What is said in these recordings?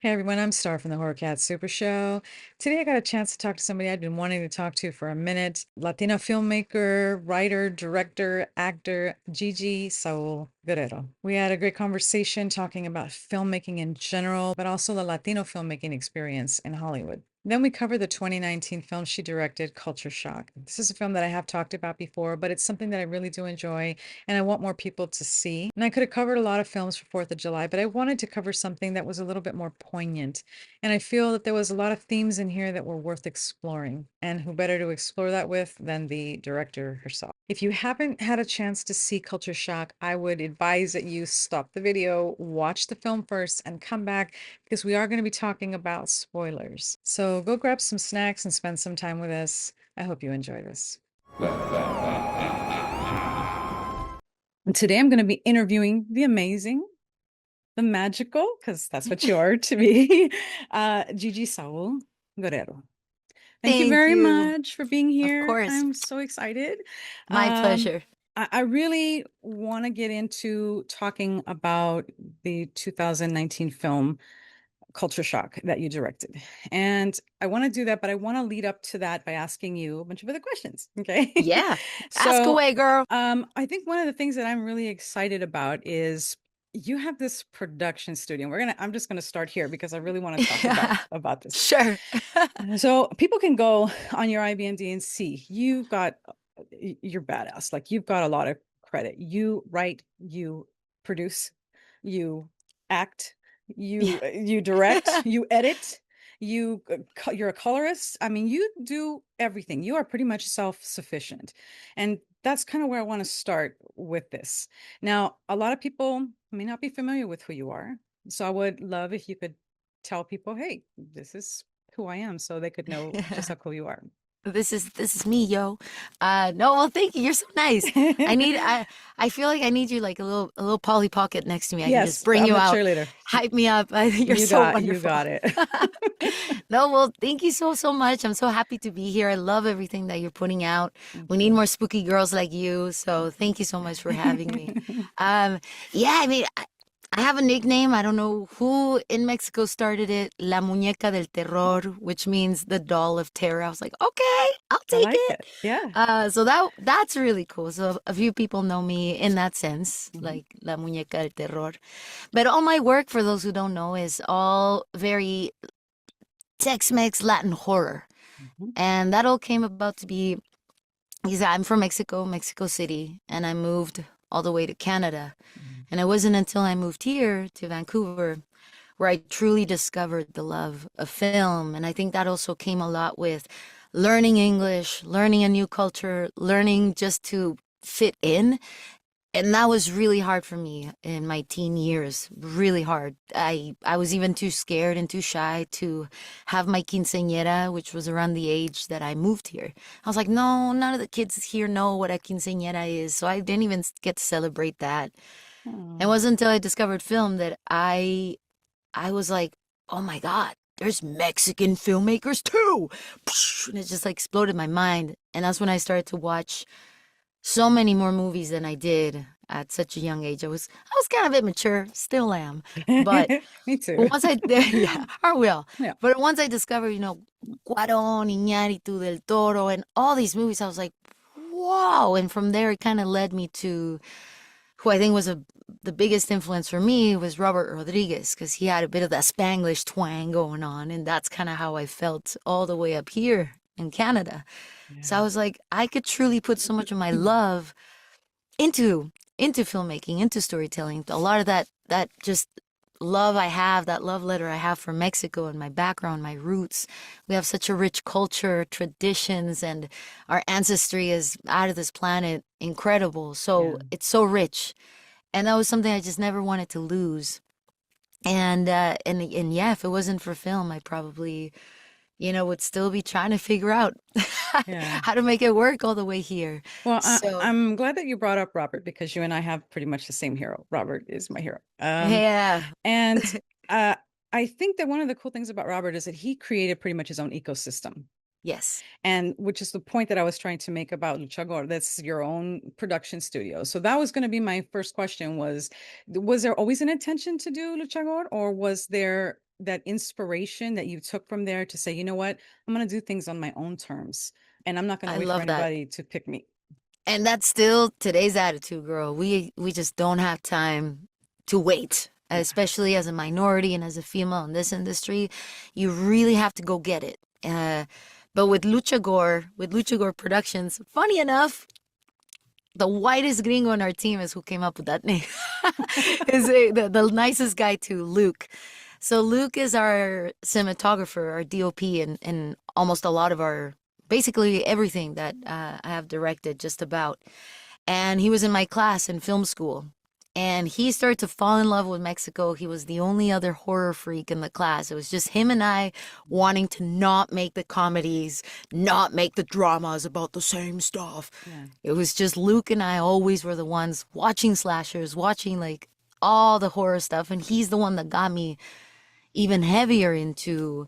Hey everyone, I'm Star from the HorrorKats SuperShow. Today I got a chance to talk to somebody I'd been wanting to talk to for a minute. Latina filmmaker, writer, director, actor, Gigi Saul Guerrero. We had a great conversation talking about filmmaking in general, but also the Latino filmmaking experience in Hollywood. Then we covered the 2019 film she directed, Culture Shock. This is a film that I have talked about before, but it's something that I really do enjoy and I want more people to see. And I could have covered a lot of films for 4th of July, but I wanted to cover something that was a little bit more poignant. And I feel that there was a lot of themes in here that were worth exploring. And who better to explore that with than the director herself? If you haven't had a chance to see Culture Shock, I would advise that you stop the video, watch the film first, and come back because we are going to be talking about spoilers. So go grab some snacks and spend some time with us. I hope you enjoy this. And today I'm going to be interviewing the amazing, the magical, because that's what you are to me, Gigi Saul Guerrero. Thank you Thank very you. much for being Of here. course. I'm so excited. My Um, pleasure. I really want to get into talking about the 2019 film Culture Shock that you directed. And I want to do that, but I want to lead up to that by asking you a bunch of other questions. Okay. Yeah. Ask So, away, girl. I think one of the things that I'm really excited about is you have this production studio. I'm just gonna start here because I really want to talk about this. Sure. So people can go on your IBMD and see you're badass. Like you've got a lot of credit. You write, you produce, you act, Yeah. you direct, you edit, you're a colorist. I mean, you do everything. You are pretty much self-sufficient. And that's kind of where I want to start with this. Now, a lot of people may not be familiar with who you are. So I would love if you could tell people, hey, this is who I am, so they could know just how cool you are. This is me, yo. No, well, thank you. You're so nice. I feel like I need you like a little Polly Pocket next to me. I can just Yes, bring I'm you the out, cheerleader. hype me up. You're so You wonderful. got it. No, well, thank you so much. I'm so happy to be here. I love everything that you're putting out. Thank We need you. more spooky girls like you. So thank you so much for having me. Um, yeah, I mean, I have a nickname. I don't know who in Mexico started it. La muñeca del terror, which means the doll of terror. I was like, okay, I'll I take like it. it. Yeah. So that's really cool. So a few people know me in that sense, Mhm. like La muñeca del terror. But all my work, for those who don't know, is all very Tex-Mex Latin horror. Mhm. And that all came about to be because I'm from Mexico, Mexico City, and I moved all the way to Canada. Mhm. And it wasn't until I moved here to Vancouver where I truly discovered the love of film. And I think that also came a lot with learning English, learning a new culture, learning just to fit in. And that was really hard for me in my teen years, really hard. I was even too scared and too shy to have my quinceañera, which was around the age that I moved here. I was like, no, none of the kids here know what a quinceañera is, so I didn't even get to celebrate that. And it Oh, wasn't until I discovered film that I was like, oh my God, there's Mexican filmmakers too. And it just like exploded my mind. And that's when I started to watch so many more movies than I did at such a young age. I was kind of immature, still am. But me too. once I yeah, I will. Yeah. But once I discovered, Cuarón, Iñárritu del Toro, and all these movies, I was like, wow. And from there, it kind of led me to who I think was the biggest influence for me was Robert Rodriguez because he had a bit of that Spanglish twang going on, and that's kind of how I felt all the way up here in Canada. So I Yeah. was like, I could truly put so much of my love into filmmaking, into storytelling. A lot of that just love I have, that love letter I have for Mexico and my background, my roots. We have such a rich culture, traditions, and our ancestry is out of this planet, incredible. So Yeah. it's so rich. And that was something I just never wanted to lose. And yeah, if it wasn't for film, I probably, would still be trying to figure out Yeah. how to make it work all the way here. Well, So, I'm glad that you brought up Robert because you and I have pretty much the same hero. Robert is my hero. yeah. And uh, I think that one of the cool things about Robert is that he created pretty much his own ecosystem. Yes. And which is the point that I was trying to make about Luchagore. That's your own production studio. So that was going to be my first question was there always an intention to do Luchagore or was there that inspiration that you took from there to say, you know what, I'm going to do things on my own terms, and I'm not going to I wait for love that. anybody to pick me. And that's still today's attitude, girl. We just don't have time to wait, Yeah. especially as a minority and as a female in this industry. You really have to go get it. But with LuchaGore Productions, funny enough, the whitest gringo on our team is who came up with that name. The nicest guy too, Luke. So Luke is our cinematographer, our DOP, and almost a lot of our basically everything that I have directed, just about. And he was in my class in film school. And he started to fall in love with Mexico. He was the only other horror freak in the class. It was just him and I wanting to not make the comedies, not make the dramas about the same stuff. Yeah. It was just Luke and I always were the ones watching slashers, watching like all the horror stuff. And he's the one that got me even heavier into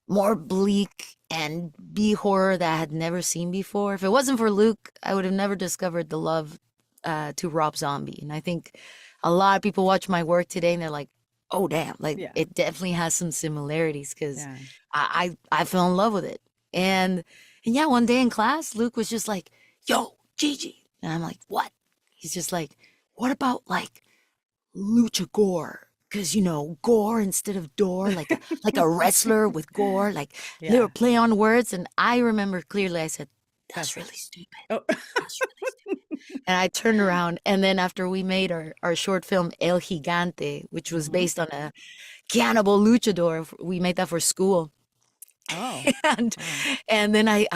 more bleak and B horror that I had never seen before. If it wasn't for Luke, I would have never discovered the love to Rob Zombie. And I think a lot of people watch my work today and they're like, "Oh damn!" Like Yeah. it definitely has some similarities because Yeah. I fell in love with it. And yeah, one day in class, Luke was just like, "Yo, Gigi," and I'm like, "What?" He's just like, "What about like lucha gore?" Because you know, gore instead of door, like a wrestler with gore, like little Yeah. play on words. And I remember clearly, I said, "That's That's really stupid. oh. That's really stupid." And I turned around, and then after we made our short film El Gigante, which was Hmm. based on a cannibal luchador, we made that for school. Oh. and Wow. and then I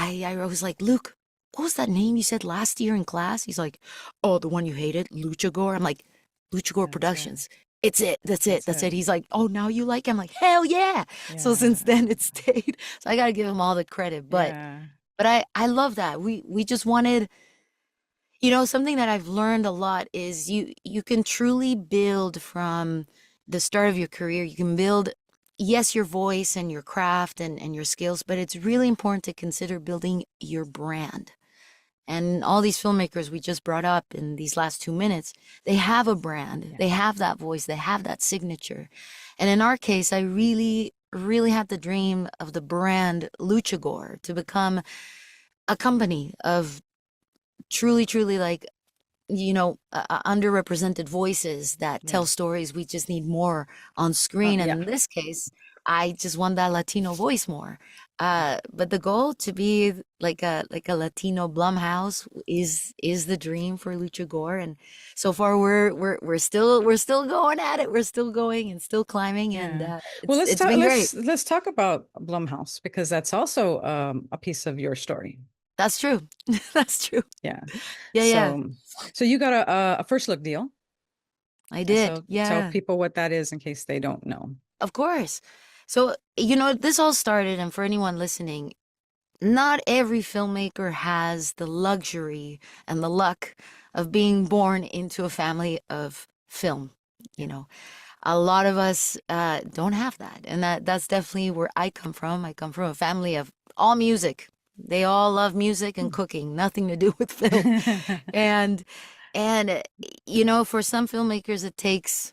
was like, "Luke, what was that name you said last year in class?" He's like, "Oh, the one you hated, Luchagore." I'm like, "Luchagore That's it. Productions. It's it. That's it. That's That's it. it." He's like, "Oh, now you like it?" I'm like, "Hell yeah." So Yeah. since then it stayed. So I gotta give him all the credit. Yeah. But I love that. We just wanted, you know, something that I've learned a lot is you can truly build from the start of your career. You can build, yes, your voice and your craft and your skills, but it's really important to consider building your brand. And all these filmmakers we just brought up in these last 2 minutes, they have a brand, Yeah. they have that voice, they have that signature. And in our case, I really had the dream of the brand Luchagore to become a company of truly like, you know, underrepresented voices that Yeah. tell stories. We just need more on screen. And Yeah. in this case, I just want that Latino voice more. But the goal to be like a Latino Blumhouse is the dream for Luchagore. And so far we're still going at it. We're still going and still climbing. And Yeah. Well, it's been great. let's talk about Blumhouse, because that's also a piece of your story. That's true. That's true. Yeah. Yeah, yeah. So you got a first look deal. I And did. so tell Yeah. people what that is in case they don't know. Of course. So, you know, this all started, and for anyone listening, not every filmmaker has the luxury and the luck of being born into a family of film. Yeah. You know, a lot of us don't have that. And that's definitely where I come from. I come from a family of all music. They all love music and cooking, nothing to do with film. And, and, you know, for some filmmakers, it takes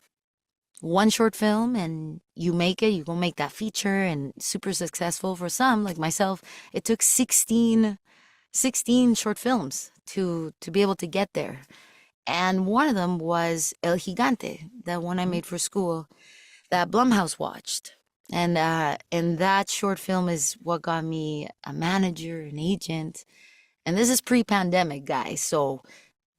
one short film and you make it, you go make that feature and super successful. For some, like myself, it took 16 short films to be able to get there. And one of them was El Gigante, that one I Mhm. made for school that Blumhouse watched. And that short film is what got me a manager, an agent. And this is pre-pandemic, guys. So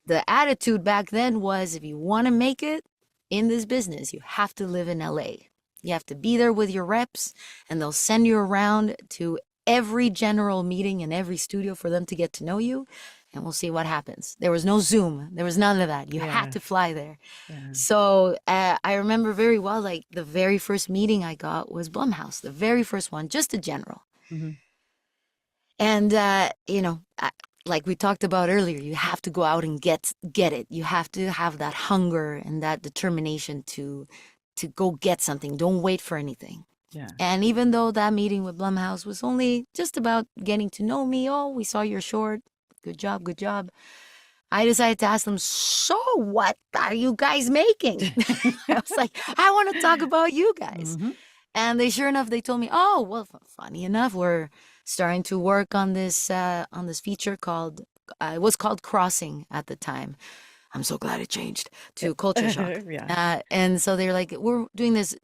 the attitude back then was if you want to make it in this business, you have to live in LA. You have to be there with your reps, and they'll send you around to every general meeting in every studio for them to get to know you, and we'll see what happens. There was no Zoom, there was none of that. You had Yeah. to fly there. Yeah. So I remember very well, like the very first meeting I got was Blumhouse, the very first one, just a general. Mhm. And you know, like we talked about earlier, you have to go out and get it. You have to have that hunger and that determination to go get something. Don't wait for anything. Yeah. And even though that meeting with Blumhouse was only just about getting to know me, oh, we saw your short, good job, good job. I decided to ask them, so what are you guys making? I was like, I want to talk about you guys. Mhm. And they, sure enough, they told me, oh, well, funny enough, we're starting to work on this feature called, it was called Crossing at the time. I'm so glad it changed to Culture Shock. Yeah. And so they're like, we're doing this,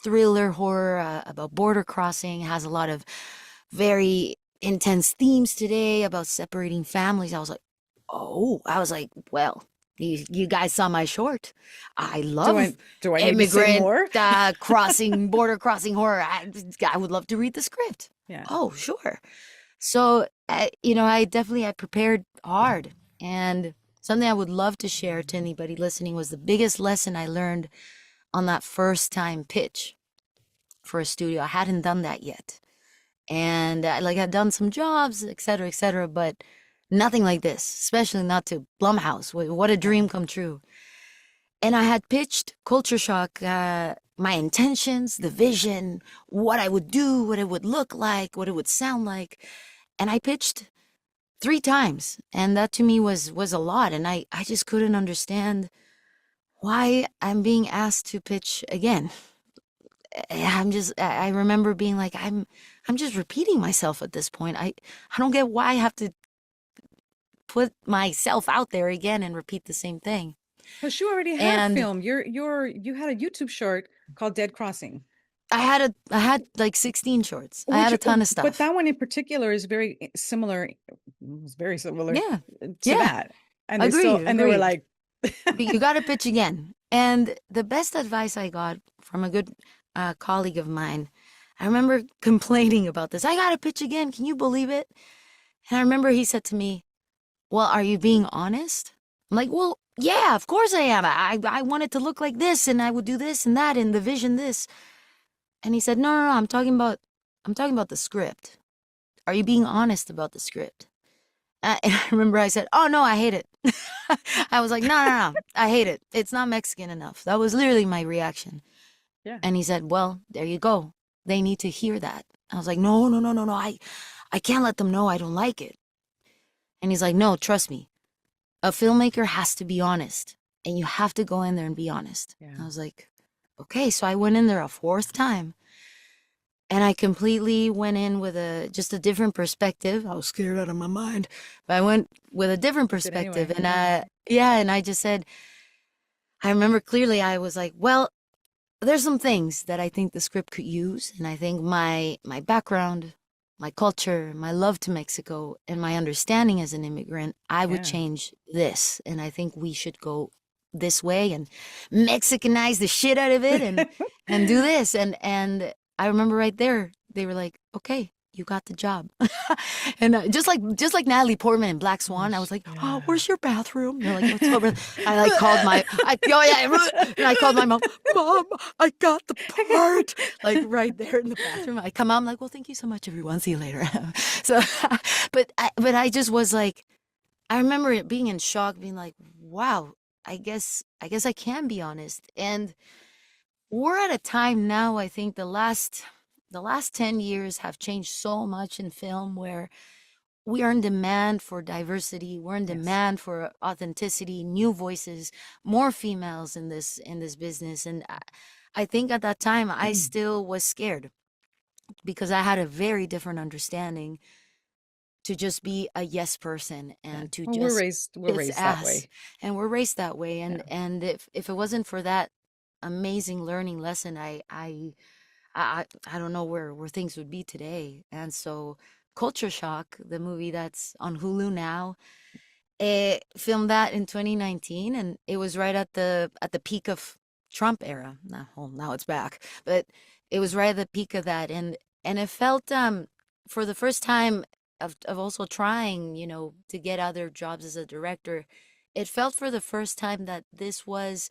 thriller horror about border crossing. It has a lot of very intense themes today about separating families. I was like, oh, I was like, well, you guys saw my short. I Do love I do I need to say immigrant more? border crossing horror. I would love to read the script. Yeah. Oh, sure. So, I prepared hard. And something I would love to share to anybody listening was the biggest lesson I learned on that first time pitch for a studio. I hadn't done that yet. And I'd done some jobs, et cetera, but nothing like this, especially not to Blumhouse. What a Yeah. dream come true. And I had pitched Culture Shock, my intentions, the vision, what I would do, what it would look like, what it would sound like. And I pitched 3 times. And that to me was a lot. And I just couldn't understand why I'm being asked to pitch again. I remember being like, I'm just repeating myself at this point. I don't get why I have to put myself out there again and repeat the same thing. But you already had a And film. You had a YouTube short called Dead Crossing. I had like 16 shorts. I had Which, a ton of but stuff. that one in particular is very similar, was very similar Yeah. to Yeah. that. And Agreed. they were Agreed. like, But you got to pitch again. And the best advice I got from a good colleague of mine, I remember complaining about this. I got to pitch again. Can you believe it? And I remember he said to me, well, are you being honest? I'm like, well, yeah, of course I am. I want it to look like this, and I would do this and that, and the vision this. And he said, no, no, no, I'm talking about the script. Are you being honest about the script? And I remember I said, oh, no, I hate it. I was like, no, no, no, I hate it. It's not Mexican enough. That was literally my reaction. yeah. And he said, well, there you go. They need to hear that. I was like, no, no, no, no, no. I can't let them know I don't like it. And he's like, no, trust me. A filmmaker has to be honest. And you have to go in there and be honest. Yeah. I was like, okay. So I went in there a fourth time. And I completely went in with just a different perspective. I was scared out of my mind, but I went with a different Did perspective. anyway. And Yeah. yeah, and I just said, I remember clearly, I was like, well, there's some things that I think the script could use. And I think my background, my culture, my love to Mexico, and my understanding as an immigrant, I would Yeah. change this. And I think we should go this way and Mexicanize the shit out of it and do this. And I remember right there, they were like, okay, you got the job. And just like Natalie Portman in Black Swan, I was like, oh, Yeah. where's your bathroom? They're like, what's over? I like called oh yeah, and I called my mom, Mom, I got the part. Like right there in the bathroom. I come out, I'm like, well, thank you so much, everyone. See you later. So, but I just was like, I remember it being in shock, being like, wow, I guess I can be honest. And we're at a time now, I think the last 10 years have changed so much in film where we are in demand for diversity, we're in Yes. demand for authenticity, new voices, more females in this business. And I think at that time I still was scared because I had a very different understanding to just be a yes person Yeah. and to Well, just we're kiss raised that ass. way. And we're raised that way. Yeah. And if it wasn't for that amazing learning lesson, I don't know where things would be today. And so Culture Shock, the movie that's on Hulu now, it filmed that in 2019, and it was right at the peak of Trump era. Now, well, now it's back, but it was right at the peak of that, and it felt for the first time of also trying, to get other jobs as a director, it felt for the first time that this was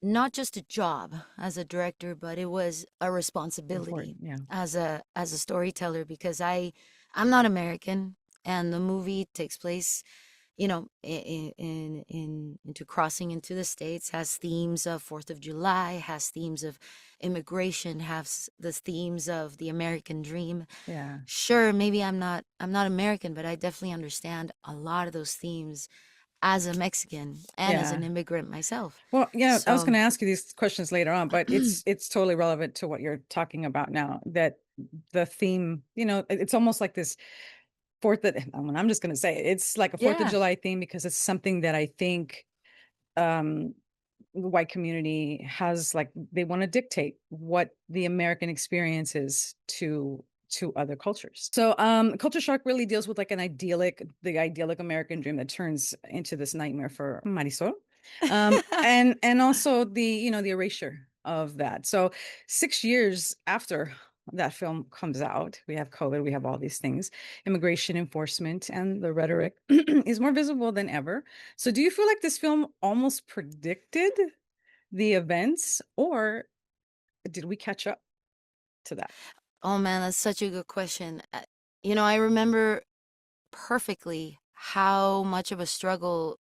not just a job as a director, but it was a responsibility Important. Yeah. as a storyteller because I'm not American, and the movie takes place, into crossing into the States, has themes of Fourth of July, has themes of immigration, has the themes of the American dream. Yeah. Sure, maybe I'm not American, but I definitely understand a lot of those themes as a Mexican and as Yeah. an immigrant myself. Well, yeah, I was So going to ask you these questions later on, but it's totally relevant to what you're talking about now. That the theme, it's almost like this I'm just going to say it, it's like a Fourth of yeah. July theme because it's something that I think um the white community has, like, they want to dictate what the American experience is to other cultures. So Culture Shock really deals with like the idyllic American dream that turns into this nightmare for Marisol. And also the erasure of that. So 6 years after that film comes out, we have COVID, we have all these things, immigration enforcement, and the rhetoric is more visible than ever. So do you feel like this film almost predicted the events, or did we catch up to that? Oh man, that's such a good question. I remember perfectly how much of a struggle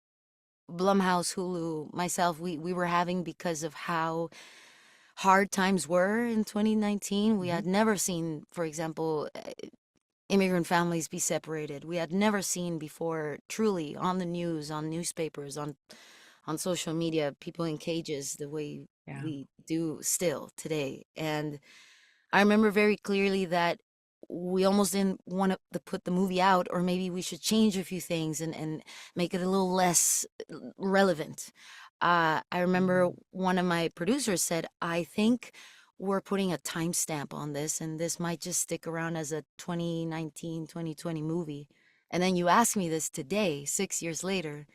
Blumhouse, Hulu, myself, we were having because of how hard times were in 2019. We Mhm. had never seen, for example, immigrant families be separated. We had never seen before, truly, on the news, on newspapers, on social media, people in cages the way Yeah. we do still today. And I remember very clearly that we almost didn't want to put the movie out, or maybe we should change a few things and make it a little less relevant. I remember Mhm. one of my producers said, I think we're putting a timestamp on this, and this might just stick around as a 2019, 2020 movie. And then you ask me this today, 6 years later.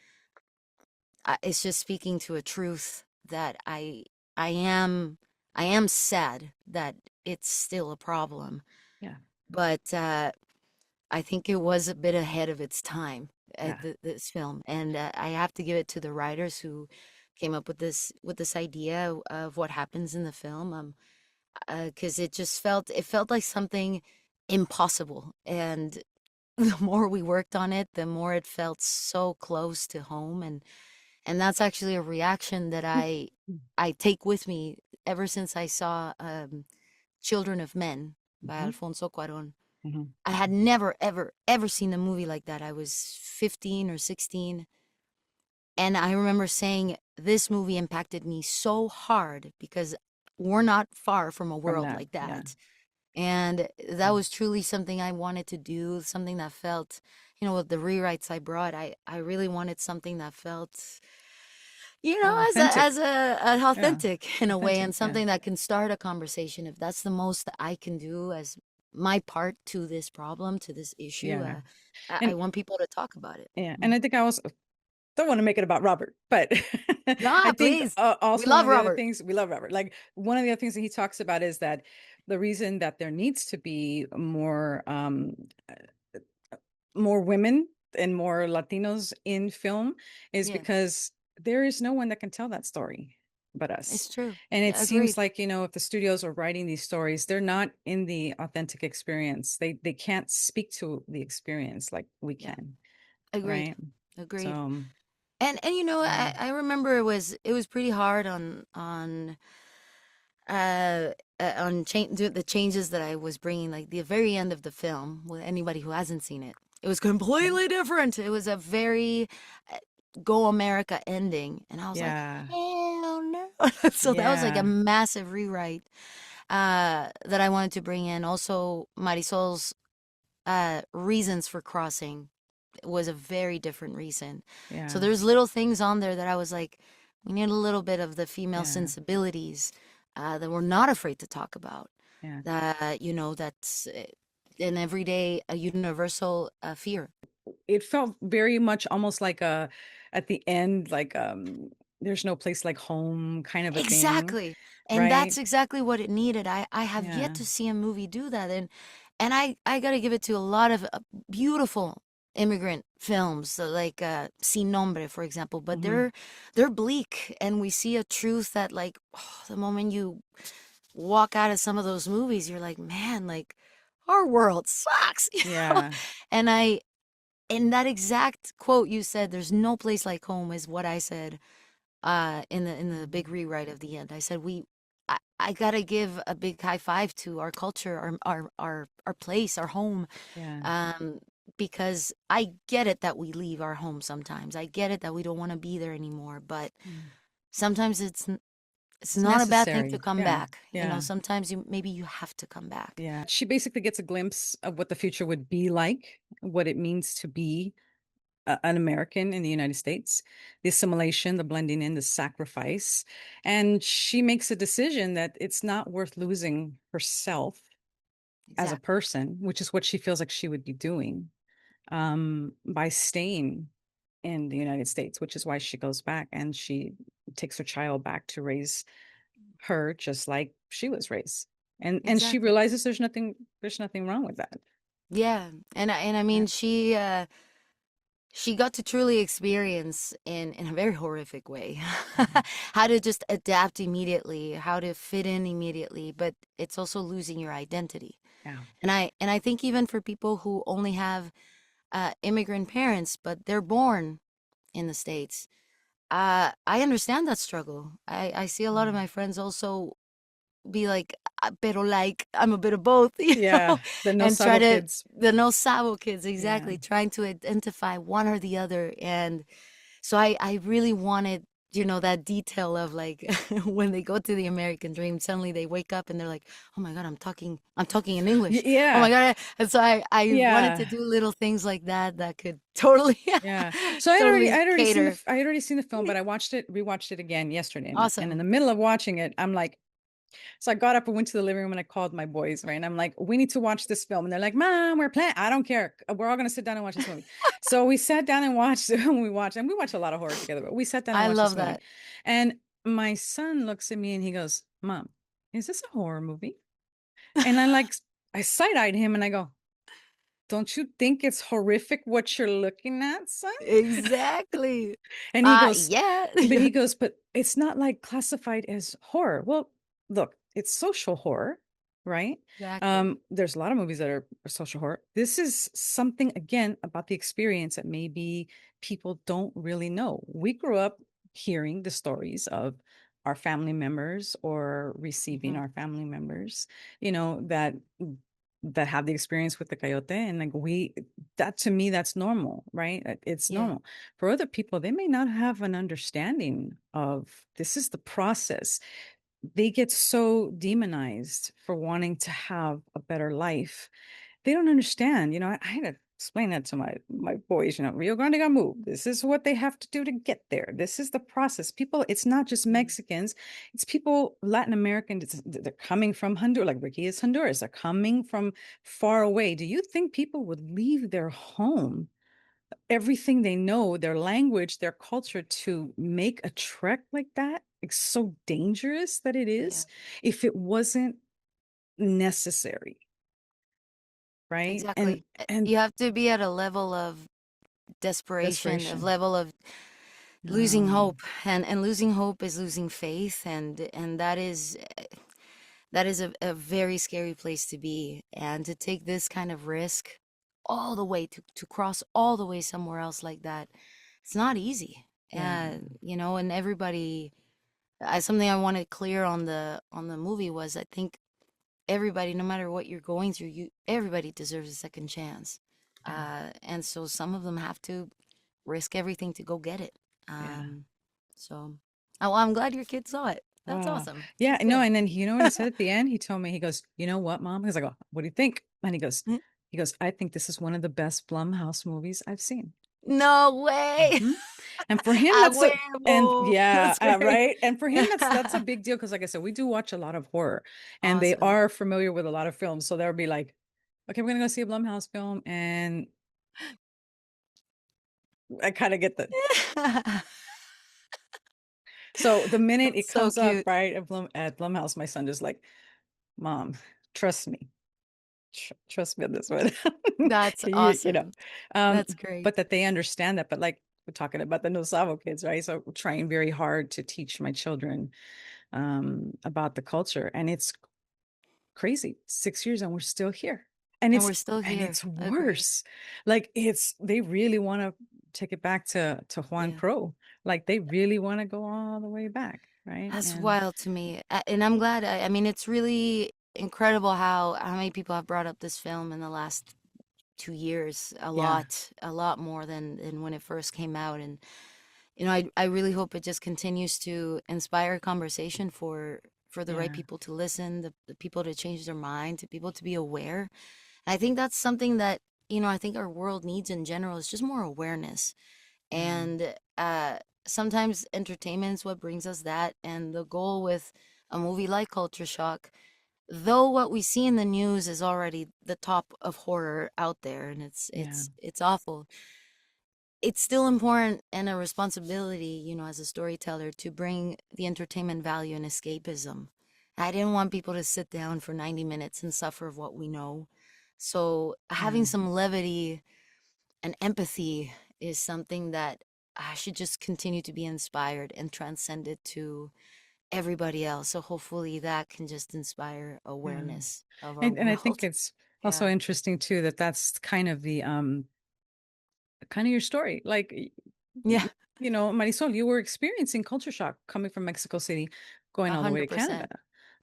It's just speaking to a truth that I am I am sad that it's still a problem, Yeah. but I think it was a bit ahead of its time. Yeah. This film, and I have to give it to the writers who came up with this idea of what happens in the film. Because it felt like something impossible, and the more we worked on it, the more it felt so close to home, and that's actually a reaction that I take with me ever since I saw Children of Men by Mhm. Alfonso Cuarón. Mhm. I had never ever ever seen a movie like that. I was 15 or 16, and I remember saying this movie impacted me so hard because we're not far from a From world that. like Yeah. that. And that Mm. was truly something I wanted to do, something that felt, with the rewrites I brought, I really wanted something that felt, Authentic. as Yeah. authentic in a way, Authentic. and Yeah. something that can start a conversation. If that's the most that I can do as my part to this problem, to this issue, Yeah. I And want people to talk about it. yeah, and Mm. I think I also don't want to make it about Robert, but I Ah, think please. We also one love of the other Robert. things we love Robert. Like one of the other things that he talks about is that the reason that there needs to be more women and more Latinos in film is Yeah, because there is no one that can tell that story but us. it's true. And it Yeah, seems agreed. like, if the studios are writing these stories, they're not in the authentic experience. They can't speak to the experience like we Yeah, can, agreed. right? So, Agreed. And yeah. I remember it was pretty hard uh the changes that I was bringing, like the very end of the film. With anybody who hasn't seen it, it was completely different. It was a very uh, go America ending, and I was like, Yeah. hell no. So that was like a Yeah. massive rewrite that I wanted to bring in. Also, Marisol's reasons for crossing was a very different reason. So Yeah. there's little things on there that I was like, we need a little bit of the female Yeah. sensibilities that we're not afraid to talk about. Yeah. That that's an everyday, a universal fear. It felt very much almost like at the end, like there's no place like home kind of a thing, Exactly. And right? that's exactly what it needed. I have yet Yeah. to see a movie do that. And I got to give it to a lot of beautiful immigrant films, like Sin Nombre, for example, but Hmm. they're bleak, and we see a truth that, like, the moment you walk out of some of those movies, you're like, man, like, our world sucks, Yeah. And I in that exact quote you said, there's no place like home, is what I said in the big rewrite of the end. I said, I gotta give a big high five to our culture, our place, our home. Yeah. um because I get it that we leave our home sometimes. I get it that we don't want to be there anymore, but Mm. sometimes it's It's not a bad thing to necessary. come Yeah. back. You know, Yeah. sometimes you maybe you have to come back. Yeah. She basically gets a glimpse of what the future would be like, what it means to be an American in the United States, the assimilation, the blending in, the sacrifice. And she makes a decision that it's not worth losing herself as a Exactly. person, which is what she feels like she would be doing by staying in the United States, which is why she goes back and she takes her child back to raise her just like she was raised. And she Exactly. realizes there's nothing wrong with that. Yeah. And I Yeah. mean she got to truly experience in a very horrific way Mhm. how to just adapt immediately, how to fit in immediately, but it's also losing your identity. Yeah. And I think even for people who only have immigrant parents, but they're born in the States, I understand that struggle. I see a lot of Mm. my friends also be like, pero like, I'm a bit of both, Yeah. The no and try sabo to, kids. the no sabo kids, Yeah. exactly, trying to identify one or the other. And so I really wanted, that detail of like when they go to the American dream, suddenly they wake up and they're like, oh my God, I'm talking in English. Oh my Yeah. God. And so I wanted Yeah. to do little things like that that could totally, Yeah. So totally I cater. had already seen the film, but I rewatched it again yesterday. And in the Awesome. middle of watching it, I'm like, so I got up and went to the living room and I called my boys, right? And I'm like, we need to watch this film. And they're like, Mom, we're playing. I don't care. We're all gonna sit down and watch this movie. So we sat down and watched it. And we watch a lot of horror together, but we sat down and I watched this love movie. that. And my son looks at me and he goes, Mom, is this a horror movie? And I side-eyed him and I go, don't you think it's horrific what you're looking at, son? Exactly. And he goes, Yeah. but it's not like classified as horror. Well, look, it's social horror, right? Exactly. There's a lot of movies that are social horror. This is something again about the experience that maybe people don't really know. We grew up hearing the stories of our family members or receiving Mhm. our family members, that have the experience with the coyote, and like that to me that's normal, right? It's Yeah. normal. For other people, they may not have an understanding of this is the process. They get so demonized for wanting to have a better life. They don't understand. I had to explain that to my boys. Rio Grande got moved. This is what they have to do to get there. This is the process. People, it's not just Mm. Mexicans. It's people, Latin American. They're coming from Honduras. Like Ricky is Honduras. They're coming from far away. Do you think people would leave their home, everything they know, their language, their culture, to make a trek like that? It's so dangerous that it Yeah. is, if it wasn't necessary, right? And Exactly. and You have to be at a level of desperation, of desperation. level of losing hope, and losing hope is losing faith, and that is a very scary place to be, and to take this kind of risk all the way to cross all the way somewhere else like that, it's not easy. Yeah, And and everybody, something I wanted clear on the movie was, I think everybody, no matter what you're going through, everybody deserves a second chance. yeah, And so some of them have to risk everything to go get it. yeah. So well, I'm glad your kid saw it. That's Oh, awesome. yeah. That's No, good. and then you know what he said at the end? He told me, he goes, you know what, Mom? Because I go, what do you think? And he goes, I think this is one of the best Blumhouse movies I've seen. No way. Mhm. And for him, A and huevo. yeah, That's great. right. And for him, that's a big deal because, like I said, we do watch a lot of horror, and they Awesome. are familiar with a lot of films. So they'll be like, okay, we're gonna go see a Blumhouse film, and I kind of get the. So the minute it That's so comes up cute. right at Blumhouse, my son just like, Mom, trust me. Trust me on this one. That's You know, awesome. That's great. but that they understand that. But like we're talking about the no Savo kids, right? So we're trying very hard to teach my children about the culture, and it's crazy. 6 years and we're still here, and And it's we're still and here. it's Agreed. worse. Like they really want to take it back to Juan Yeah. Crow. Like they really want to go all the way back, right? That's And wild to me. And I'm glad. I mean, it's really incredible how many people have brought up this film in the last 2 years, Yeah. a lot more than when it first came out. And I really hope it just continues to inspire conversation for the right Yeah. people to listen, the people to change their mind, to people to be aware. And I think that's something that, I think our world needs in general is just more awareness. Yeah. And sometimes entertainment is what brings us that. And the goal with a movie like Culture Shock, though what we see in the news is already the top of horror out there, and it's Yeah. it's it's awful, it's still important and a responsibility, as a storyteller, to bring the entertainment value and escapism. I didn't want people to sit down for 90 minutes and suffer of what we know. So having Yeah. some levity and empathy is something that I should just continue to be inspired and transcend it to everybody else. So hopefully that can just inspire Yeah. awareness of our And I think world. it's also Yeah. interesting too that that's kind of the kind of your story. Like Yeah. Marisol, you were experiencing culture shock coming from Mexico City, going A all the way hundred to Canada. percent.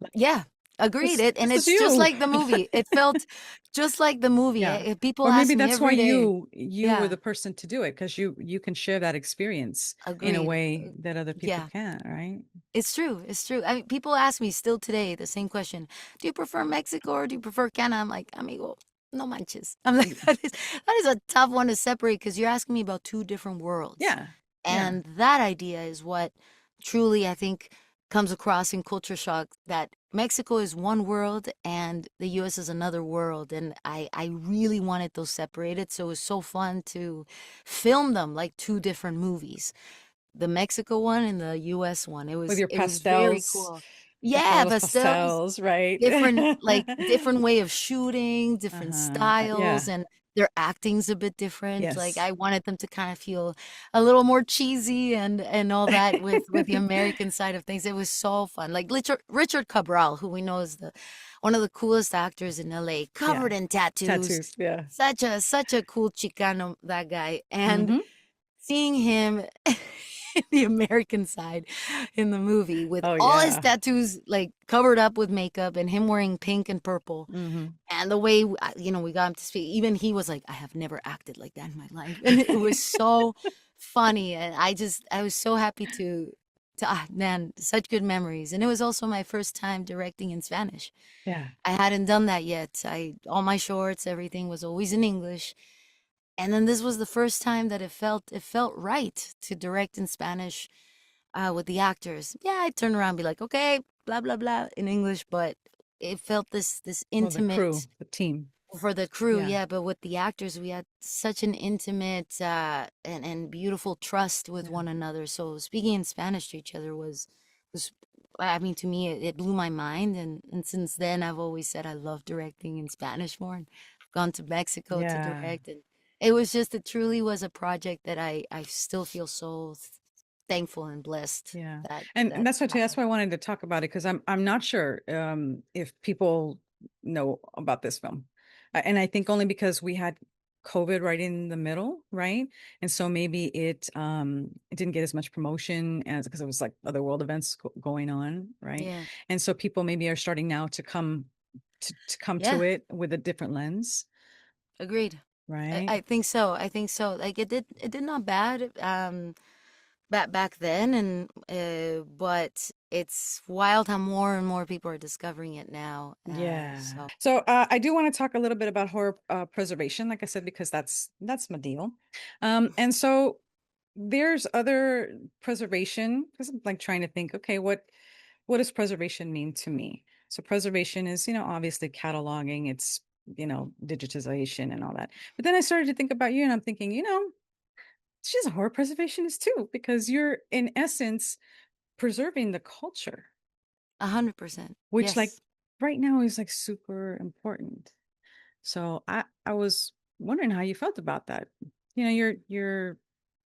Like Yeah, agreed. And this is it's just you. like the movie. It felt just like the movie. Yeah. People Or ask maybe me that's why every day. you were Yeah, the person to do it because you can share that experience in a agreed. way that other people Yeah, can't, right? it's true. It's true. I mean, people ask me still today the same question: do you prefer Mexico or do you prefer Canada? I'm like, amigo, no manches. I'm like, that is a tough one to separate because you're asking me about two different worlds, Yeah. Yeah. and that idea is what truly I think comes across in Culture Shock, that Mexico is one world and the US is another world. And I really wanted those separated. So it was so fun to film them like two different movies, the Mexico one and the US one. It With was your it was very pastels, cool. your Yeah, colorless pastels, pastels, right? different way of shooting, different Uh-huh. styles, Yeah. and their acting's a bit different. Like Yes. I wanted them to kind of feel a little more cheesy and all that with the American side of things. It was so fun. Like Richard Cabral, who we know is the one of the coolest actors in LA, Yeah. covered in tattoos. Tattoos. Yeah. Such a cool Chicano, that guy. And Mm-hmm. seeing him the American side in the movie with Oh all his yeah. tattoos like covered up with makeup and him wearing pink and purple, Mm-hmm. and the way we got him to speak, even he was like, I have never acted like that in my life. And it was so funny. And I was so happy to man, such good memories. And it was also my first time directing in Spanish. Yeah. I hadn't done that yet. I All my shorts, everything was always in English. And then this was the first time that it felt right to direct in Spanish, with the actors. Yeah, I'd turn around and be like, okay, blah blah blah in English, but it felt this Well, the crew, intimate the team. for the crew. Yeah. Yeah, but with the actors, we had such an intimate and beautiful trust with Yeah. one another. So speaking in Spanish to each other was I mean, to me, it blew my mind. And since then, I've always said I love directing in Spanish more. And I've gone to Mexico to Yeah. direct, and it truly was a project that I still feel so thankful and blessed Yeah. that And that that's happened. why I wanted to talk about it because I'm not sure if people know about this film. And I think only because we had COVID right in the middle, right? And so maybe it didn't get as much promotion as because it was like other world events going on, right? Yeah, And so people maybe are starting now to come to come to yeah, it with a different lens, agreed. I, right? I think so. I think so. Like it did not bad. Back then, and but it's wild how more and more people are discovering it now. Yeah. So So I do want to talk a little bit about horror preservation, like I said, because that's my deal. And so there's other preservation because I'm like trying to think, okay, what does preservation mean to me? So preservation is, obviously cataloging, it's, digitization and all that. But then I started to think about you and I'm thinking, she's a horror preservationist too, because you're in essence preserving the culture, 100%. which like Yes. right now is like super important. So I was wondering how you felt about that. You're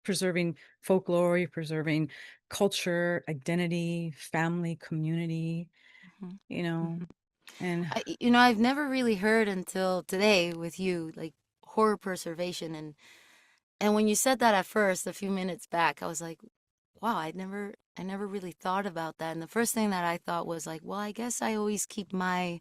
preserving folklore, you're preserving culture, identity, family, community, Mhm, you know, mhm. and I've never really heard until today with you, like horror preservation. And when you said that at first, a few minutes back, I was like, wow, I never really thought about that. And the first thing that I thought was like, well, I guess I always keep my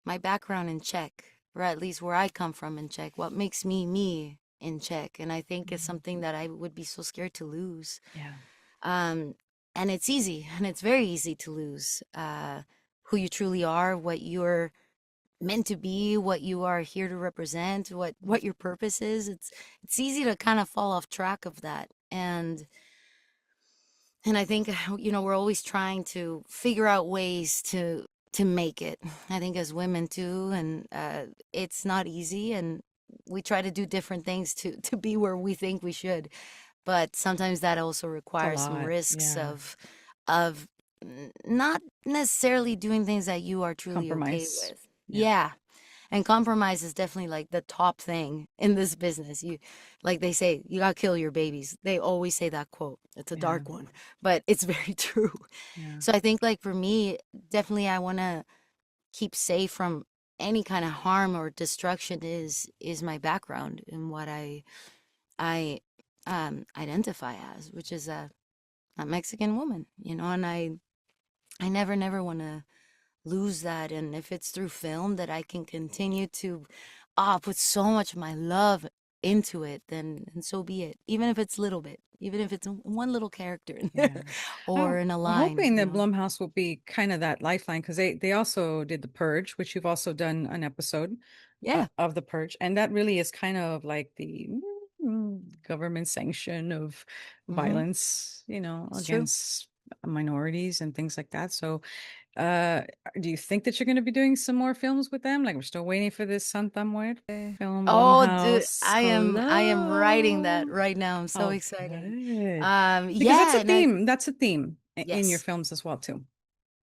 background in check. or at least where I come from, in check. What makes me me in check? And I think it's Mhm. something that I would be so scared to lose. Yeah. Um, and it's easy, and it's very easy to lose who you truly are, what you're meant to be, what you are here to represent, what your purpose is. It's easy to kind of fall off track of that. And I think we're always trying to figure out ways to make it. I think as women too, and it's not easy, and we try to do different things to be where we think we should, but sometimes that also It's a requires some lot. risks Yeah. of not necessarily doing things that you are truly okay Compromise. with. Yeah. Yeah. And compromise is definitely like the top thing in this business. Like they say, you gotta kill your babies. They always say that quote. It's a Yeah. dark one, but it's very true. Yeah. So I think like for me, definitely I wanna keep safe from any kind of harm or destruction is my background and what I identify as, which is a Mexican woman, and I never want to lose that. And if it's through film that I can continue to put so much of my love into it, then and so be it. Even if it's little bit, even if it's one little character in Yeah. there or in a I'm line, hoping that Blumhouse will be kind of that lifeline because they also did The Purge, which you've also done an episode Yeah, of The Purge, and that really is kind of like the government sanction of hmm, violence, it's true. against minorities and things like that. So, uh, do you think that you're going to be doing some more films with them? Like we're still waiting for this Santa Muerte film, Oh, dude, Blumhouse. I am writing that Hello. right now. I'm so Oh, excited. good. Because that's Yeah, a and I theme. That's a theme in your yes. films as well, too.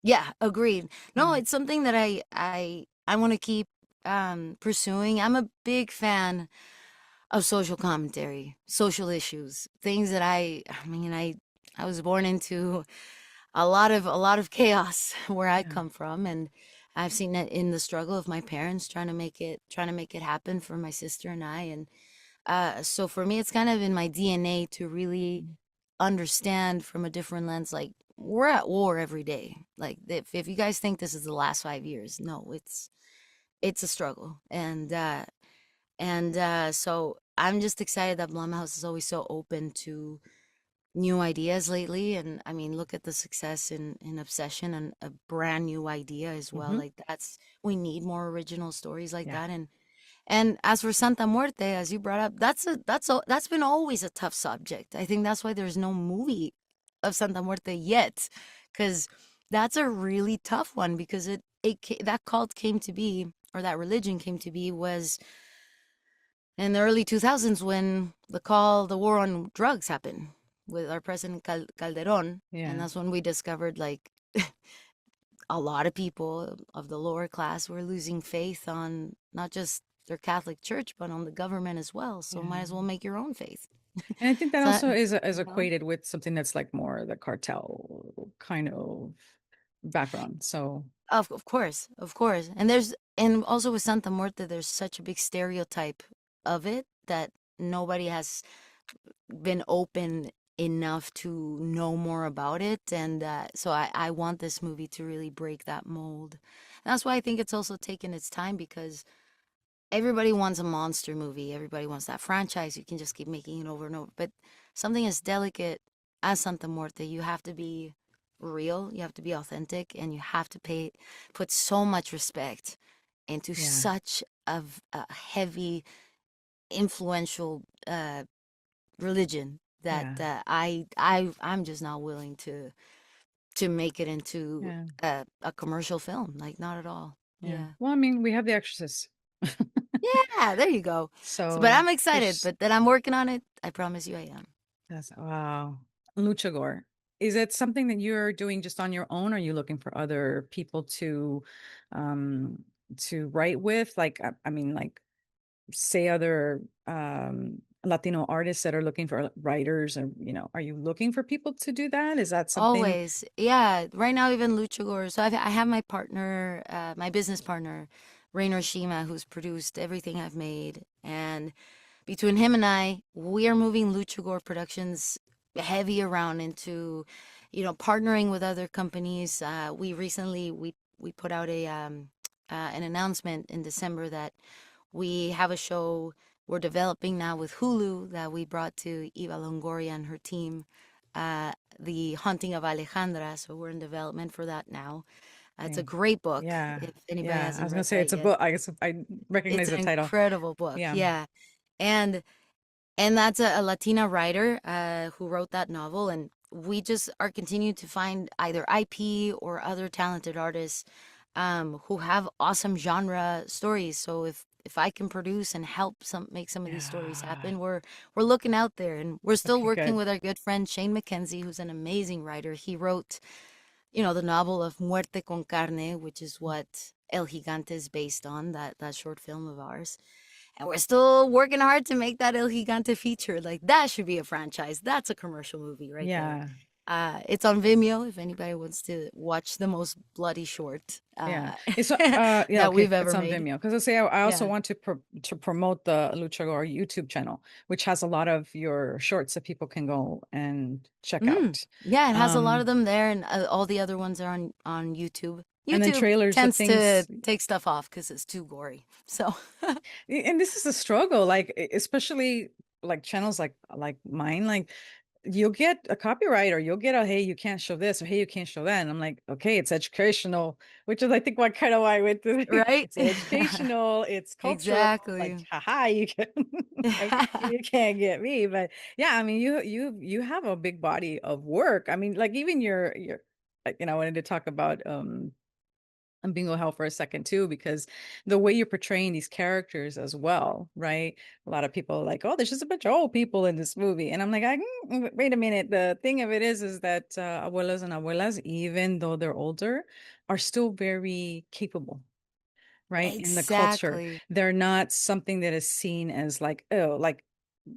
Yeah, agreed. No, Yeah. it's something that I want to keep pursuing. I'm a big fan of social commentary, social issues, things that I mean, I was born into a lot of chaos where I Yeah. come from, and I've seen it in the struggle of my parents trying to make it happen for my sister and I. And so for me, it's kind of in my DNA to really understand from a different lens. Like, we're at war every day. Like, if you guys think this is the last 5 years, no, it's a struggle. And so I'm just excited that Blumhouse is always so open to new ideas lately. And I mean, look at the success in Obsession, and a brand new idea as well. Hmm. Like, we need more original stories like Yeah. that. And as for Santa Muerte, as you brought up, that's been always a tough subject. I think that's why there's no movie of Santa Muerte yet, because that's a really tough one. Because that cult came to be, or that religion came to be, was in the early 2000s, when the war on drugs happened with our president Calderon. And Yeah. that's when we discovered, like, a lot of people of the lower class were losing faith on not just their Catholic Church, but on the government as well. So might as well Yeah. make your own faith. And I think that So, also is you know, equated with something that's like more the cartel kind of background. So, of course, of course. And also with Santa Muerte, there's such a big stereotype of it that nobody has been open enough to know more about it. And so I want this movie to really break that mold. That's why I think it's also taken its time, because everybody wants a monster movie. Everybody wants that franchise. You can just keep making it over and over. But something as delicate as Santa Muerte, you have to be real, you have to be authentic, and you have to put so much respect into yeah. such a heavy, influential religion that Yeah. I'm just not willing to make it into Yeah. a commercial film. Like, not at all. Yeah. Yeah. Well, I mean, we have The Exorcist. Yeah, there you go. So, but So I'm excited, there's but that I'm working on it. I promise you I am. that's wow. Luchagore. Is it something that you're doing just on your own? Or are you looking for other people um to write with? Like I mean, like say other Latino artists that are looking for writers, and are you looking for people to do that? Is that something? Always. Yeah. Right now, even Luchagore. So I have my partner, my business partner, Rainer Shima, who's produced everything I've made. And between him and I, we are moving Luchagore Productions heavy around into, partnering with other companies. We recently we put out an announcement in December that we have a show we're developing now with Hulu that we brought to Eva Longoria and her team, The Haunting of Alejandra. So we're in development for that now. It's a Okay. great book Yeah. if anybody Yeah. I hasn't was gonna read say that it's a yet. book. I guess I It's recognize an the title. incredible book. Yeah. Yeah. And that's a Latina writer who wrote that novel. And we just are continuing to find either IP or other talented artists who have awesome genre stories. So if I can produce and help make some of these stories Yeah. happen, we're looking out there, and we're still Okay, working good. with our good friend Shane McKenzie, who's an amazing writer. He wrote, the novel of Muerte con Carne, which is what El Gigante is based on, that short film of ours. And we're still working hard to make that El Gigante feature. Like, that should be a franchise. That's a commercial movie right there. Yeah. It's on Vimeo if anybody wants to watch the most bloody short Yeah. Yeah, that okay. we've ever It's on made. Vimeo. Because I say I also Yeah. want to promote the LuchaGore YouTube channel, which has a lot of your shorts that people can go and check Mm. out. Yeah, it has a lot of Um, them there, and all the other ones are on YouTube. and then YouTube trailers of tends to things. take stuff off because it's too gory. So, And this is a struggle, like especially like channels like mine, like you'll get a copyright or you'll get a hey, you can't show this or hey, you can't show that. And I'm like, okay, it's educational, which is I think what kind of why I went to right? it's educational, it's cultural. Like, Exactly. haha, you can you can't get me. But yeah, I mean, you have a big body of work. I mean, like even your I wanted to talk about and bingo hell for a second too, because the way you're portraying these characters as well, right? A lot of people are like, oh, there's just a bunch of old people in this movie. And I'm like, wait a minute. The thing of it is that abuelas and abuelas, even though they're older, are still very capable, right? In the culture. Exactly. They're not something that is seen as like, oh, like,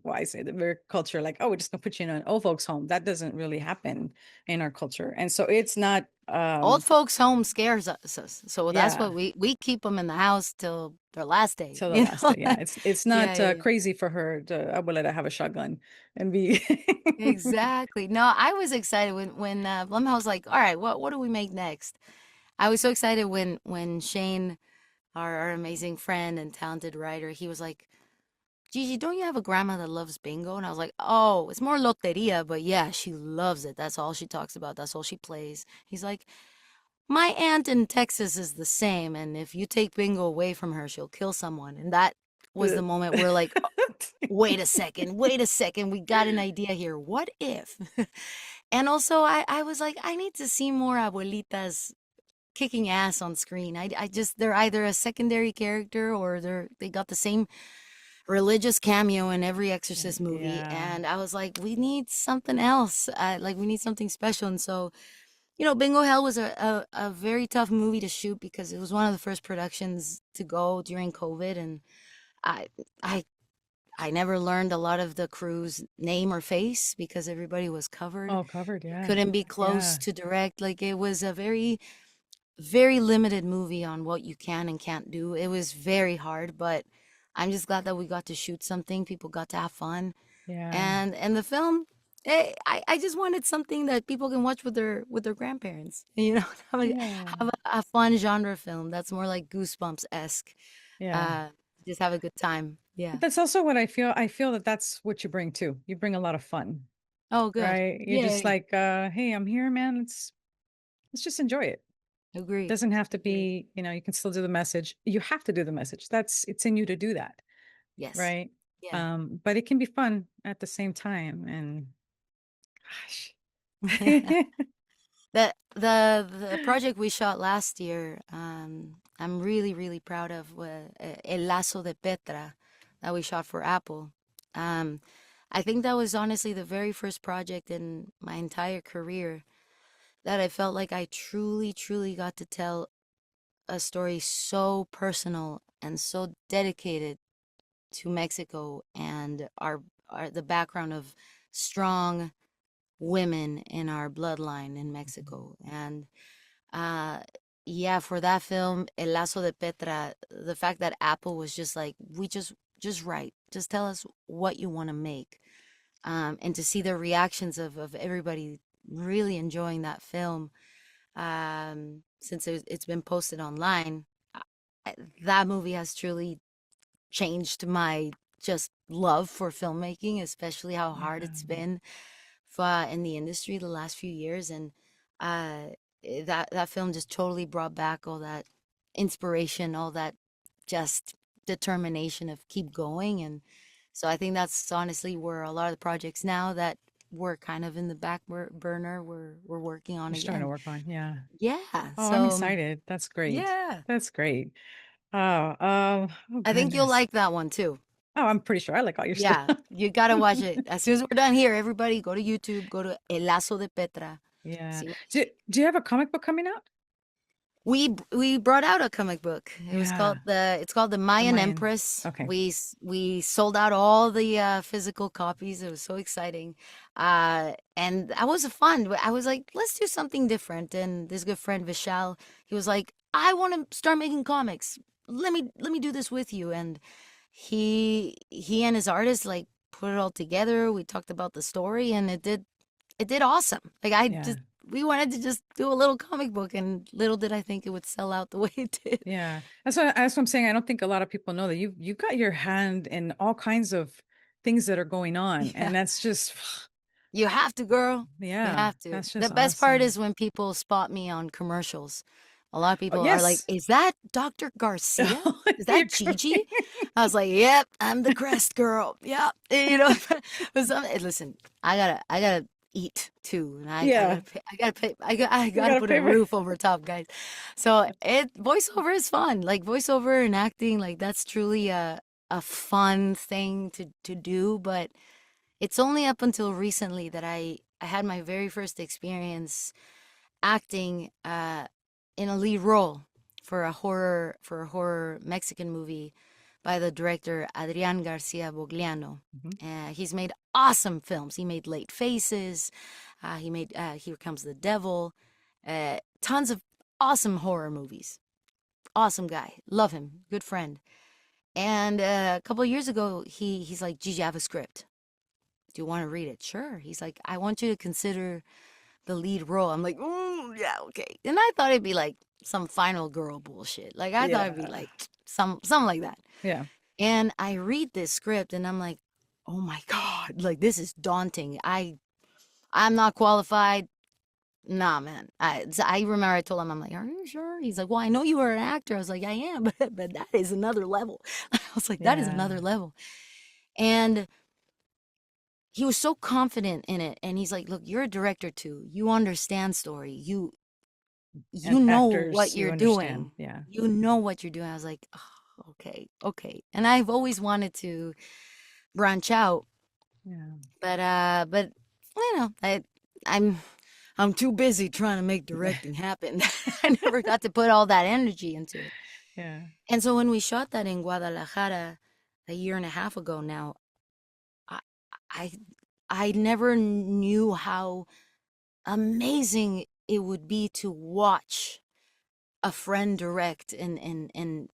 well, I say the very culture, like, oh, we're just gonna put you in an old folks home. That doesn't really happen in our culture. And so it's not Old folks' home scares us, so that's yeah, what we keep them in the house till their last day. till the last day. Yeah, it's not Yeah, yeah, yeah. crazy for her to abuela to have a shotgun and be Exactly. No, I was excited when Blumhouse like, all right, what do we make next? I was so excited when Shane, our amazing friend and talented writer, he was like, Gigi, don't you have a grandma that loves bingo? And I was like, oh, it's more loteria, but yeah, she loves it. That's all she talks about. That's all she plays. He's like, my aunt in Texas is the same, and if you take bingo away from her, she'll kill someone. And that was the moment we're like, wait a second, we got an idea here. What if? And also, I was like, I need to see more abuelitas kicking ass on screen. I just, they're either a secondary character or they got the same religious cameo in every Exorcist movie. yeah. And I was like, we need something else. Like, we need something special. And so, Bingo Hell was a very tough movie to shoot because it was one of the first productions to go during COVID. And I, I, I never learned a lot of the crew's name or face because everybody was covered. Oh, covered, yeah. Couldn't be close Yeah. to direct. Like, it was a very, very limited movie on what you can and can't do. It was very hard, but I'm just glad that we got to shoot something. People got to have fun, Yeah. and the film. I just wanted something that people can watch with their grandparents. Have Yeah. a fun genre film that's more like Goosebumps esque. Yeah. Uh, just have a good time. Yeah. But that's also what I feel. I feel that that's what you bring too. You bring a lot of fun, Oh, good. right? You're just Yay. like, hey, I'm here, man. Let's just enjoy it. Agree. Doesn't have to Agree. be, you can still do the message. You have to do the message. It's in you to do that, Yes. right? Yeah. But it can be fun at the same time. And gosh. The project we shot last year, I'm really really proud of El Lazo de Petra that we shot for Apple. Um, I think that was honestly the very first project in my entire career that I felt like I truly truly got to tell a story so personal and so dedicated to Mexico and our the background of strong women in our bloodline in Mexico. And uh yeah, for that film, El Lazo de Petra, the fact that Apple was just like, we just write. Just tell us what you want to make. And to see the reactions of everybody really enjoying that film, since it's been posted online. that movie has truly changed my just love for filmmaking, especially how hard Yeah. it's been in the industry the last few years. And uh, that film just totally brought back all that inspiration, all that just determination of keep going. And so I think that's honestly where a lot of the projects now that were kind of in the back burner, we're working on You're starting to again. work on. Yeah. Yeah. Oh, I'm So excited. That's great. yeah, That's great. Oh I think you'll goodness. like that one too. Oh, I'm pretty sure I like all your stuff. Yeah, you gotta watch it. As soon as we're done here, everybody go to YouTube, go to El Lazo de Petra. Yeah. See, Do you have a comic book coming out? we brought out a comic book. Yeah. It's called the The Mayan Mayan. Empress. Okay. We sold out all the physical copies. It was so exciting, and that was fun. I was like, let's do something different. And this good friend Vishal, he was like, I want to start making comics. Let me do this with you. And he and his artist like put it all together. We talked about the story, and it did awesome. Like I Yeah. just we wanted to just do a little comic book, and little did I think it would sell out the way it did. Yeah. That's what I'm saying. I don't think a lot of people know that you got your hand in all kinds of things that are going on. Yeah. And that's just You have to, girl. You yeah, have to. that's The just best part awesome. is when people spot me on commercials. A lot of Oh, people are like, yes. "Is that Dr. Garcia? Is You're that Gigi?" correct. I was like, "Yep, I'm the crest girl. Yep." You know, but listen, I gotta eat too, and Yeah. I You gotta got a put a favorite. roof over top, guys. So voiceover is fun. Like voiceover and acting, like that's truly a fun thing to do, but it's only up until recently that I had my very first experience acting in a lead role for a horror Mexican movie by the director Adrian Garcia Bogliano. Mhm. He's made awesome films. He made Late Faces. He made Here Comes the Devil. Tons of awesome horror movies. Awesome guy. Love him. Good friend. And a couple of years ago, he's like, Gigi, I have a script. Do you want to read it? Sure. He's like, I want you to consider the lead role. I'm like, yeah, okay. And I thought it'd be like some final girl bullshit. Like I thought it'd be Yeah. like something like that. Yeah. And I read this script and I'm like, oh my God, like this is daunting. I'm not qualified. Nah, man. I remember I told him, I'm like, are you sure? He's like, well, I know you were an actor. I was like, I am, but that is another level. I was like, that is Yeah. another level. And he was so confident in it, and he's like, look, you're a director too, you understand story, you And know what actors, you you're understand. doing, Yeah. you know what you're doing. I was like, oh, okay, okay. And I've always wanted to branch out, Yeah. but you know, i'm I'm too busy trying to make directing happen. I never got to put all that energy into it. Yeah. And so when we shot that in Guadalajara a year and a half ago now, i i I never knew how amazing it would be to watch a friend direct and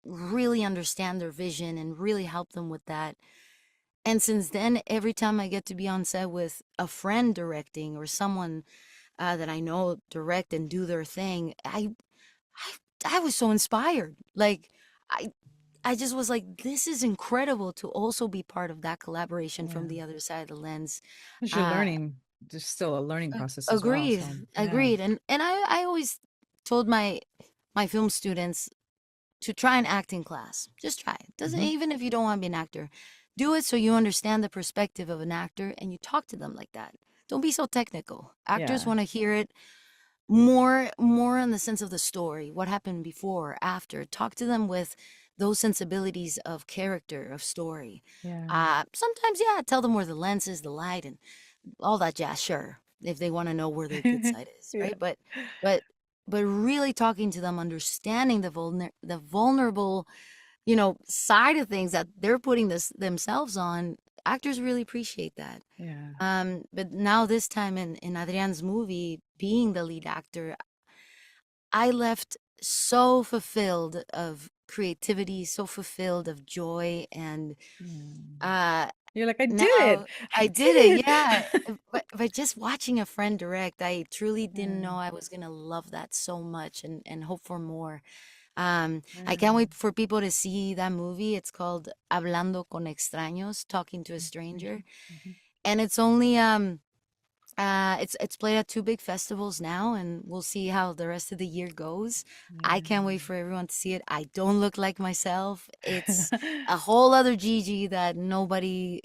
really understand their vision and really help them with that. And since then, every time I get to be on set with a friend directing or someone that I know direct and do their thing, I was so inspired. Like I I just was like, this is incredible to also be part of that collaboration from Yeah. the other side of the lens. 'Cause you're Uh, learning. There's still a learning process as well. Agreed, So yeah. agreed. And I always told my film students to try an acting class. Just try it. Doesn't Hmm. even if you don't want to be an actor, do it so you understand the perspective of an actor and you talk to them like that. Don't be so technical. Actors Yeah. want to hear it more in the sense of the story, what happened before, after. Talk to them with those sensibilities of character, of story. Yeah. Sometimes, yeah, tell them where the lens is, the light, and all that jazz, sure, if they want to know where their good side is, Yeah. right? But but really talking to them, understanding the vulnerable, side of things that they're putting this themselves on. Actors really appreciate that. Yeah. But now this time in Adrian's movie, being the lead actor, I left so fulfilled of creativity, so fulfilled of joy, and Yeah. uh You're like, I did it. now I I did it, did yeah. it. But just watching a friend direct, I truly didn't Yeah. know I was gonna love that so much and hope for more. I can't Wow. wait for people to see that movie. It's called Hablando con Extraños, Talking to a Stranger. Stranger. Mhm. And it's only it's played at two big festivals now, and we'll see how the rest of the year goes. I can't wait for everyone to see it. I don't look like myself. It's a whole other Gigi that nobody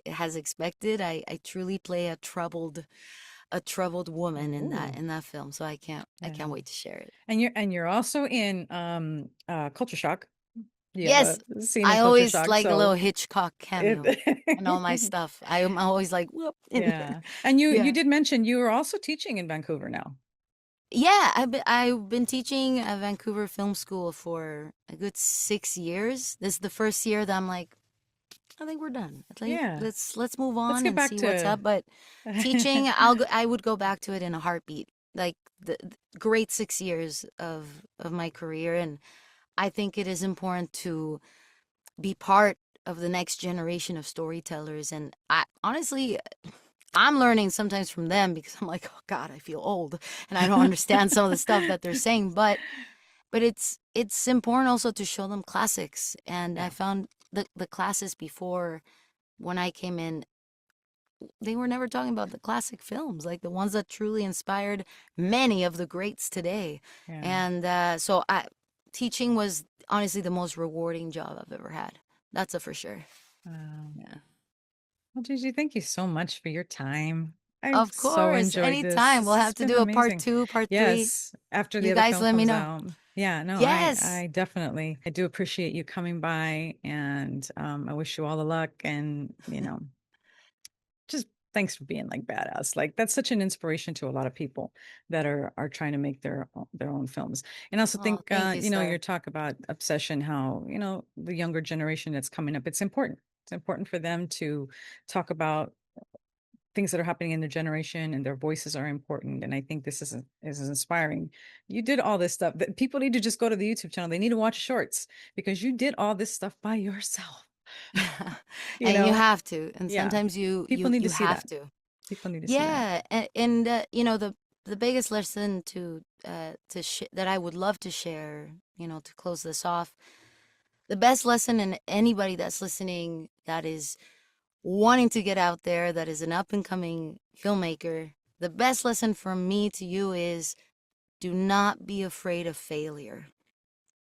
has expected. I truly play a troubled woman Oh, in that film, so I yeah. can't wait to share it. And you're also in Culture Shock. You have Yes, a scene in I Culture always Shock, like a little so Hitchcock cameo and all my it stuff. I'm always like, whoop, in there. yeah. And you Yeah. did mention you were also teaching in Vancouver now. Yeah, I've been teaching at Vancouver Film School for a good 6 years. This is the first year that I'm like, I think we're done. I think Yeah. let's move Let's on get and back see what's to up. But teaching, I would go back to it in a heartbeat. Like the great 6 years of my career, and I think it is important to be part of the next generation of storytellers. And I honestly, I'm learning sometimes from them because I'm like, oh God, I feel old and I don't understand some of the stuff that they're saying. But it's important also to show them classics. And I Yeah. found the classes before when I came in, they were never talking about the classic films, like the ones that truly inspired many of the greats today. Yeah. And teaching was honestly the most rewarding job I've ever had. That's a for sure. Wow. Yeah. Well, Gigi, thank you so much for your time. I've Of so course. enjoyed this. Anytime. We'll It's have to been do a part amazing. two, part three. Yes, after the You other guys film let me comes know. out. Yeah, no, Yes. I definitely I do appreciate you coming by, and I wish you all the luck, and just thanks for being like badass. Like that's such an inspiration to a lot of people that are trying to make their own films. And I also Oh, think thank you, your Star. talk about obsession, how the younger generation that's coming up, it's important. It's important for them to talk about things that are happening in their generation, and their voices are important. And I think this is inspiring. You did all this stuff that people need to just go to the YouTube channel. They need to watch shorts because you did all this stuff by yourself. you And you know have to. And yeah, sometimes you people you need to you see have that. to. People need to see that. Yeah, and the biggest lesson that I would love to share, to close this off, the best lesson, and anybody that's listening that is wanting to get out there, that is an up and coming filmmaker, the best lesson from me to you is do not be afraid of failure.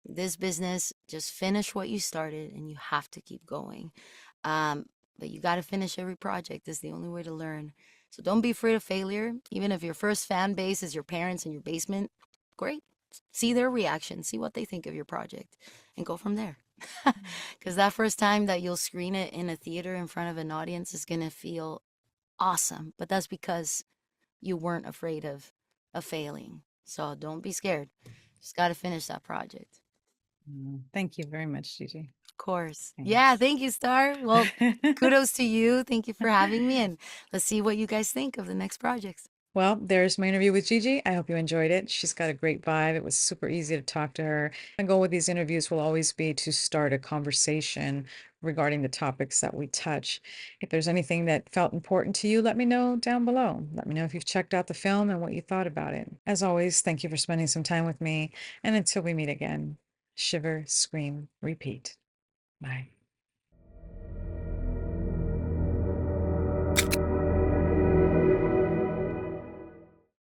This business, just finish what you started and you have to keep going. Um, but you got to finish every project. Is the only way to learn. So don't be afraid of failure. Even if your first fan base is your parents in your basement, great. See their reaction, see what they think of your project, and go from there. Because that first time that you'll screen it in a theater in front of an audience is going to feel awesome. But that's because you weren't afraid of failing. So don't be scared. Just got to finish that project. Thank you very much, Gigi. Of course. Yeah, Thanks. thank you, Star. Well, kudos to you. Thank you for having me. And let's see what you guys think of the next projects. Well, there's my interview with Gigi. I hope you enjoyed it. She's got a great vibe. It was super easy to talk to her. My goal with these interviews will always be to start a conversation regarding the topics that we touch. If there's anything that felt important to you, let me know down below. Let me know if you've checked out the film and what you thought about it. As always, thank you for spending some time with me. And until we meet again, shiver, scream, repeat. Bye.